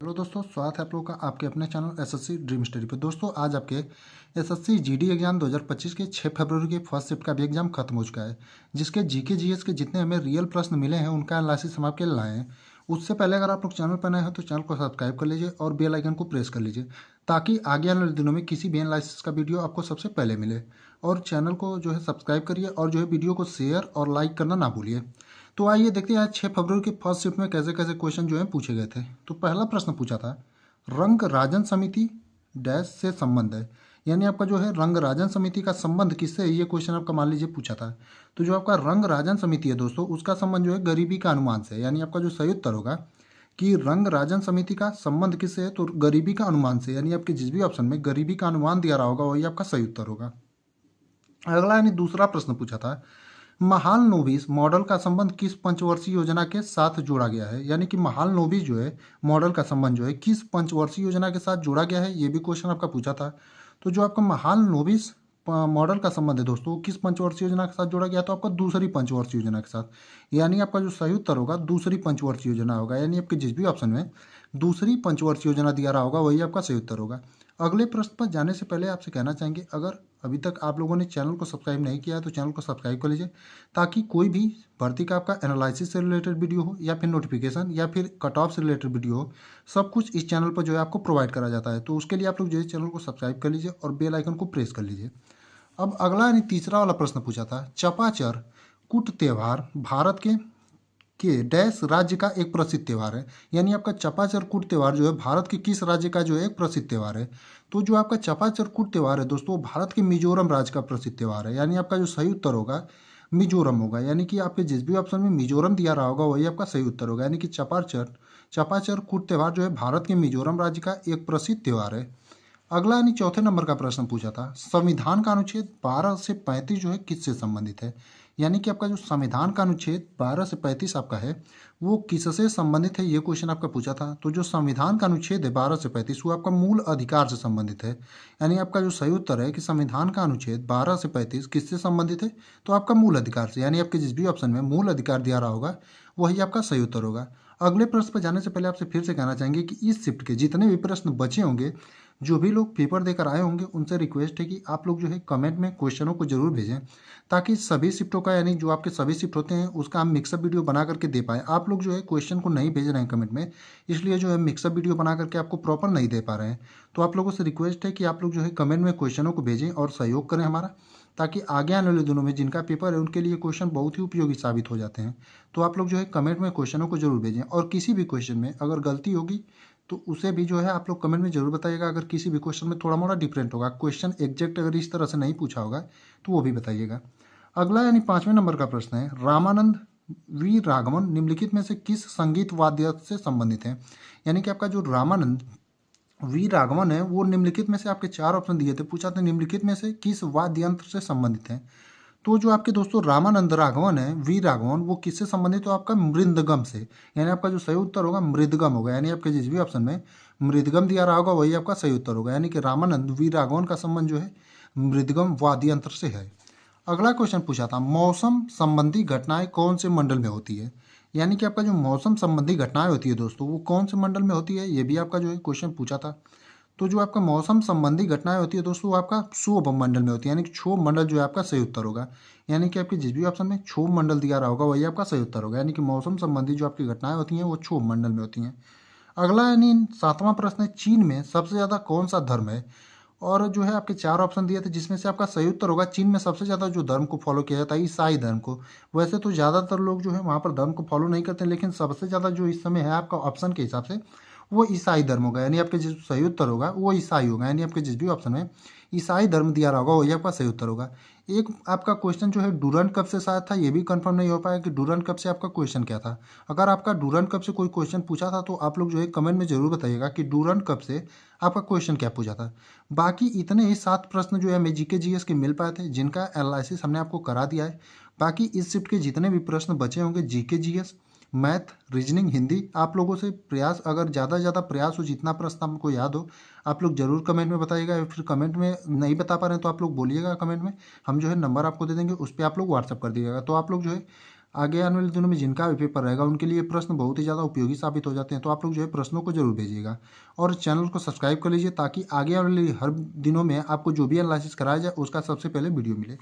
Hello दोस्तों, स्वागत है आप लोगों का आपके अपने चैनल एसएससी ड्रीम स्टडी पे। दोस्तों आज आपके एसएससी जीडी एग्जाम 2025 के 6 फरवरी के फर्स्ट शिफ्ट का भी एग्जाम खत्म हो चुका है, जिसके जीके जीएस के जितने हमें रियल प्रश्न मिले हैं उनका एनालिसिस हम आपके लिए लाए हैं। उससे पहले अगर आप लोग चैनल पर नए हैं तो चैनल को सब्सक्राइब कर लीजिए और बेल आइकन को प्रेस कर लीजिए, ताकि आगे आने वाले दिनों में किसी भी एनालिसिस का वीडियो आपको सबसे पहले मिले। और चैनल को जो है सब्सक्राइब करिए और जो है वीडियो को शेयर और लाइक करना ना भूलिए। तो आइए देखते हैं आज 6 फरवरी की फर्स्ट शिफ्ट में कैसे कैसे क्वेश्चन जो है पूछे गए थे। तो पहला प्रश्न पूछा था, रंग राजन समिति डैश से संबंध है, यानी आपका जो है रंग राजन समिति का संबंध किससे है, ये क्वेश्चन आपका मान लीजिए पूछा था। तो जो आपका रंग राजन समिति है दोस्तों, उसका संबंध जो है गरीबी का अनुमान से, यानी आपका जो सही उत्तर होगा कि रंग राजन समिति का संबंध किससे है, तो गरीबी का अनुमान से, यानी आपके जिस भी ऑप्शन में गरीबी का अनुमान दिया रहा होगा वही आपका सही उत्तर होगा। अगला यानी दूसरा प्रश्न पूछा था, महाल नोविस मॉडल का संबंध किस पंचवर्षीय योजना के साथ जोड़ा गया है, यानी कि महाल नोविस जो है मॉडल का संबंध जो है किस पंचवर्षीय योजना के साथ जोड़ा गया है, ये भी क्वेश्चन आपका पूछा था। तो जो आपका महाल नोविस मॉडल का संबंध है दोस्तों किस पंचवर्षीय योजना के साथ जोड़ा गया, तो आपका दूसरी पंचवर्षीय योजना के साथ, यानी आपका जो सही उत्तर होगा दूसरी पंचवर्षीय योजना होगा, यानी आपके जिस भी ऑप्शन में दूसरी पंचवर्षीय योजना दिया रहा होगा वही आपका सही उत्तर होगा। अगले प्रश्न पर जाने से पहले आपसे कहना चाहेंगे, अगर अभी तक आप लोगों ने चैनल को सब्सक्राइब नहीं किया है तो चैनल को सब्सक्राइब कर लीजिए, ताकि कोई भी भर्ती का आपका एनालिसिस से रिलेटेड वीडियो हो या फिर नोटिफिकेशन या फिर कट ऑफ से रिलेटेड वीडियो हो, सब कुछ इस चैनल पर जो है आपको प्रोवाइड करा जाता है। तो उसके लिए आप लोग जो है चैनल को सब्सक्राइब कर लीजिए और बेल आइकन को प्रेस कर लीजिए। अब अगला यानी तीसरा वाला प्रश्न पूछा था, चपाचर कुट त्यौहार भारत के डैश राज्य का एक प्रसिद्ध त्यौहार है, यानी आपका चपाचरकूट त्यौहार जो है भारत के किस राज्य का जो है एक प्रसिद्ध त्यौहार है। तो जो आपका चपाचरकूट त्यौहार है दोस्तों भारत के मिजोरम राज्य का प्रसिद्ध त्यौहार है, यानी आपका जो सही उत्तर होगा मिजोरम होगा, यानी कि आपके जिस भी ऑप्शन में मिजोरम दिया रहा होगा वही आपका सही उत्तर होगा, यानी कि चपाचरकूट त्यौहार जो है भारत के मिजोरम राज्य का एक प्रसिद्ध त्यौहार है। अगला यानी चौथे नंबर का प्रश्न पूछा था, संविधान का अनुच्छेद 12 से 35 जो है किससे संबंधित है, यानी कि आपका जो संविधान का अनुच्छेद 12 से 35 आपका है वो किससे संबंधित है, ये क्वेश्चन आपका पूछा था। तो जो संविधान का अनुच्छेद है 12 से 35 वो आपका मूल अधिकार से संबंधित है, यानी आपका जो सही उत्तर है कि संविधान का अनुच्छेद 12 से 35 किससे संबंधित है, तो आपका मूल अधिकार से, यानी आपके जिस भी ऑप्शन में मूल अधिकार दिया रहा होगा वही आपका सही उत्तर होगा। अगले प्रश्न पर जाने से पहले आपसे फिर से कहना चाहेंगे कि इस शिफ्ट के जितने भी प्रश्न बचे होंगे, जो भी लोग पेपर देकर आए होंगे, उनसे रिक्वेस्ट है कि आप लोग जो है कमेंट में क्वेश्चनों को जरूर भेजें, ताकि सभी शिफ्टों का यानी जो आपके सभी शिफ्ट होते हैं उसका हम मिक्सअप वीडियो बना करके दे पाएँ। आप लोग जो है क्वेश्चन को नहीं भेज रहे हैं कमेंट में, इसलिए जो है मिक्सअप वीडियो बना करके आपको प्रॉपर नहीं दे पा रहे हैं। तो आप लोगों से रिक्वेस्ट है कि आप लोग जो है कमेंट में क्वेश्चनों को भेजें और सहयोग करें हमारा, ताकि आगे आने वाले दिनों में जिनका पेपर है उनके लिए क्वेश्चन बहुत ही उपयोगी साबित हो जाते हैं। तो आप लोग जो है कमेंट में क्वेश्चनों को जरूर भेजें, और किसी भी क्वेश्चन में अगर गलती होगी तो उसे भी जो है आप लोग कमेंट में जरूर बताइएगा। अगर किसी भी क्वेश्चन में थोड़ा मोड़ा डिफरेंट होगा, क्वेश्चन एग्जैक्ट अगर इस तरह से नहीं पूछा होगा तो वो भी बताइएगा। अगला यानी 5वें नंबर का प्रश्न है, रामानंद वी राघवन निम्नलिखित में से किस संगीत वाद्य से संबंधित है, यानी कि आपका जो रामानंद वी राघवन है वो निम्नलिखित में से आपके 4 ऑप्शन दिए थे, पूछा था निम्नलिखित में से किस वाद्य यंत्र से संबंधित है। तो जो आपके दोस्तों रामानंद राघवन है वी राघवन वो किससे संबंधित, तो आपका मृदंगम से, यानी आपका जो सही उत्तर होगा मृदगम होगा, यानी आपके जिस भी ऑप्शन में मृदगम दिया रहा होगा वही आपका सही उत्तर होगा, यानी कि रामानंद वी राघवन का संबंध जो है मृदगम वाद्य यंत्र से है। अगला क्वेश्चन पूछा था, मौसम संबंधी घटनाएं कौन से मंडल में होती है, यानी कि आपका जो मौसम संबंधी घटनाएं होती है दोस्तों वो कौन से मंडल में होती है, ये भी आपका जो है क्वेश्चन पूछा था। तो जो आपका मौसम संबंधी घटनाएं होती है दोस्तों वो आपका क्षोभ मंडल में होती है, यानी कि क्षोभ मंडल जो है आपका सही उत्तर होगा, यानी कि आपके जिस भी ऑप्शन में क्षोभ मंडल दिया रहा होगा वही आपका सही उत्तर होगा, यानी कि मौसम संबंधी जो आपकी घटनाएं होती हैं वो क्षोभ मंडल में होती हैं। अगला यानी 7वां प्रश्न है, चीन में सबसे ज़्यादा कौन सा धर्म है, और जो है आपके 4 ऑप्शन दिए थे जिसमें से आपका सही उत्तर होगा चीन में सबसे ज़्यादा जो धर्म को फॉलो किया जाता है ईसाई धर्म को। वैसे तो ज़्यादातर लोग जो है वहाँ पर धर्म को फॉलो नहीं करते, लेकिन सबसे ज़्यादा जो इस समय है आपका ऑप्शन के हिसाब से वो ईसाई धर्म होगा, यानी आपके जिस सही उत्तर होगा वो ईसाई होगा, यानी आपके जिस भी ऑप्शन में ईसाई धर्म दिया रहा होगा वही आपका सही उत्तर होगा। एक आपका क्वेश्चन जो है डूरंट कप से शायद था, ये भी कंफर्म नहीं हो पाया कि डूरंट कप से आपका क्वेश्चन क्या था। अगर आपका डूरंट कप से कोई क्वेश्चन पूछा था तो आप लोग जो है कमेंट में जरूर बताइएगा कि डूरंट कप से आपका क्वेश्चन क्या पूछा था। बाकी इतने ही 7 प्रश्न जो है हमें जीके जीएस के मिल पाए थे, जिनका एनालिसिस हमने आपको करा दिया है। बाकी इस शिफ्ट के जितने भी प्रश्न बचे होंगे GK GS, math, reasoning, Hindi, आप लोगों से प्रयास अगर ज़्यादा से ज़्यादा प्रयास हो जितना प्रश्न आपको याद हो आप लोग जरूर कमेंट में बताइएगा, या फिर कमेंट में नहीं बता पा रहे हैं तो आप लोग बोलिएगा कमेंट में, हम जो है नंबर आपको दे देंगे उस पर आप लोग व्हाट्सअप कर दीजिएगा। तो आप लोग जो है आगे आने वाले दिनों में जिनका भी पेपर रहेगा उनके लिए प्रश्न बहुत ही ज़्यादा उपयोगी साबित हो जाते हैं। तो आप लोग जो है प्रश्नों को जरूर भेजिएगा और चैनल को सब्सक्राइब कर लीजिए ताकि आगे वाले हर दिनों में आपको जो भी एनालिसिस कराया जाए उसका सबसे पहले वीडियो मिले।